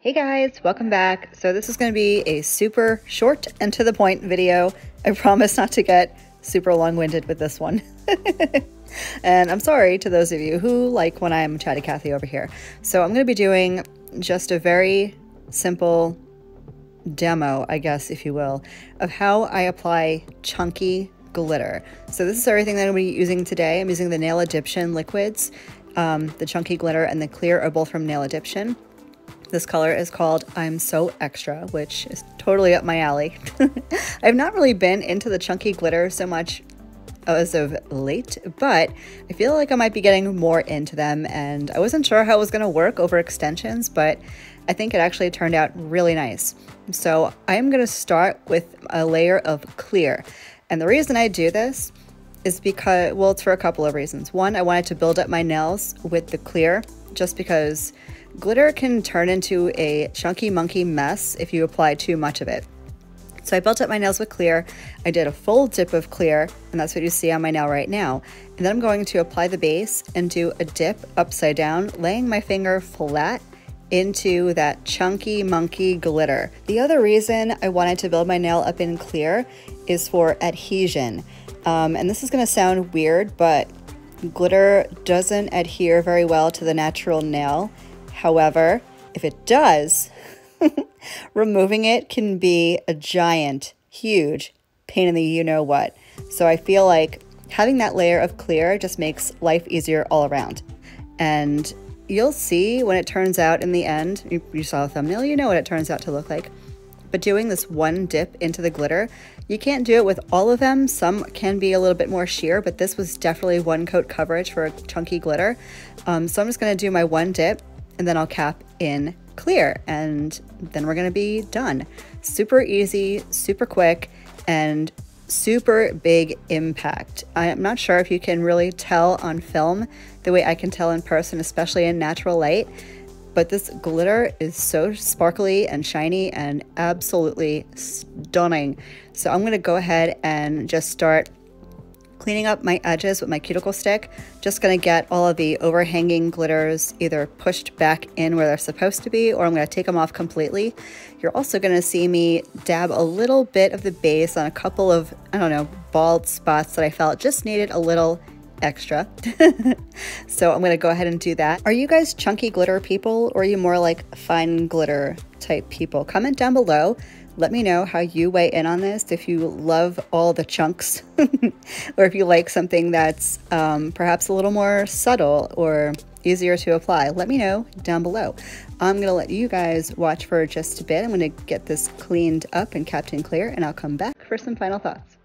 Hey guys, welcome back. So this is going to be a super short and to the point video. I promise not to get super long-winded with this one. And I'm sorry to those of you who like when I'm Chatty Cathy over here. So I'm going to be doing just a very simple demo, I guess, if you will, of how I apply chunky glitter. So this is everything that I'm going to be using today. I'm using the Nail Addiption liquids. The chunky glitter and the clear are both from Nail Addiption. This color is called I'm So Extra, which is totally up my alley. I've not really been into the chunky glitter so much as of late, but I feel like I might be getting more into them, and I wasn't sure how it was going to work over extensions, but I think it actually turned out really nice. So I'm going to start with a layer of clear, and the reason I do this is because, well, it's for a couple of reasons. One, I wanted to build up my nails with the clear, just because glitter can turn into a chunky monkey mess if you apply too much of it. So I built up my nails with clear. I did a full dip of clear, and that's what you see on my nail right now. And then I'm going to apply the base and do a dip upside down, laying my finger flat into that chunky monkey glitter. The other reason I wanted to build my nail up in clear is for adhesion. And this is going to sound weird, but glitter doesn't adhere very well to the natural nail. However, if it does, removing it can be a giant, huge pain in the you-know-what. So I feel like having that layer of clear just makes life easier all around. And you'll see when it turns out in the end, you saw the thumbnail, you know what it turns out to look like. But doing this one dip into the glitter, you can't do it with all of them. Some can be a little bit more sheer, but this was definitely one coat coverage for a chunky glitter. So I'm just gonna do my one dip, and then I'll cap in clear, and then we're gonna be done. Super easy, super quick, and super big impact. I'm not sure if you can really tell on film the way I can tell in person, especially in natural light, but this glitter is so sparkly and shiny and absolutely stunning. So I'm gonna go ahead and just start cleaning up my edges with my cuticle stick. Just gonna get all of the overhanging glitters either pushed back in where they're supposed to be, or I'm gonna take them off completely. You're also gonna see me dab a little bit of the base on a couple of, I don't know, bald spots that I felt just needed a little extra. So I'm gonna go ahead and do that. Are you guys chunky glitter people, or are you more like fine glitter type people? Comment down below. Let me know how you weigh in on this, if you love all the chunks or if you like something that's perhaps a little more subtle or easier to apply. Let me know down below. I'm going to let you guys watch for just a bit. I'm going to get this cleaned up and capped in clear, and I'll come back for some final thoughts.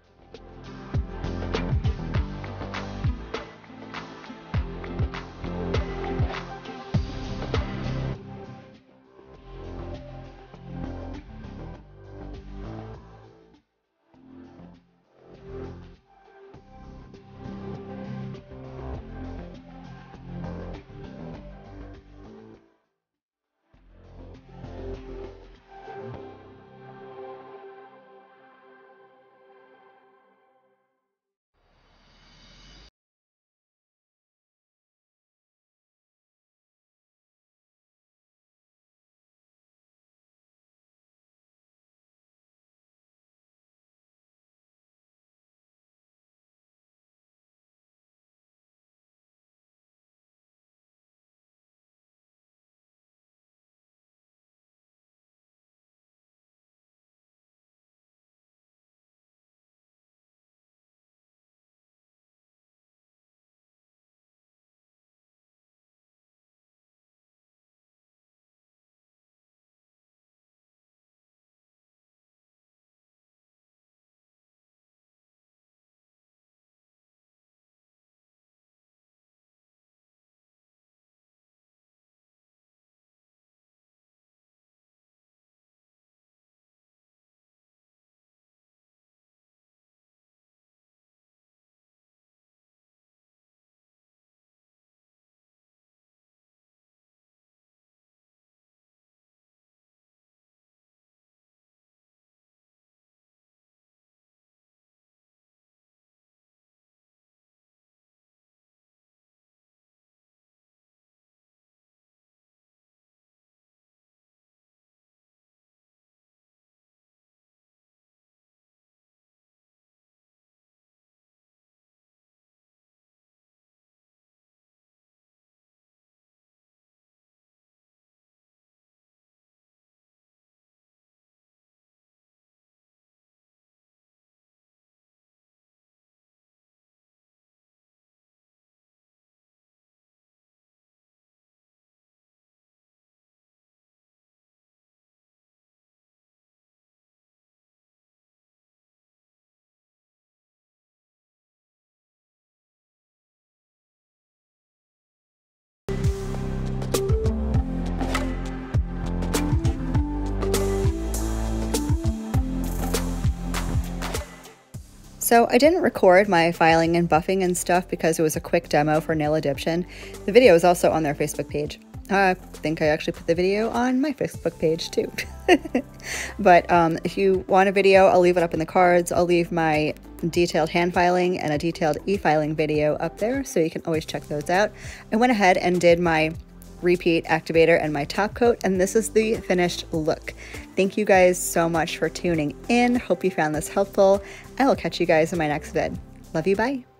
So I didn't record my filing and buffing and stuff because it was a quick demo for nail addiction. The video is also on their Facebook page. I think I actually put the video on my Facebook page too. But if you want a video, I'll leave it up in the cards. I'll leave my detailed hand filing and a detailed e-filing video up there, so you can always check those out. I went ahead and did my repeat activator and my top coat, and this is the finished look. Thank you guys so much for tuning in. Hope you found this helpful. I will catch you guys in my next vid. Love you, bye.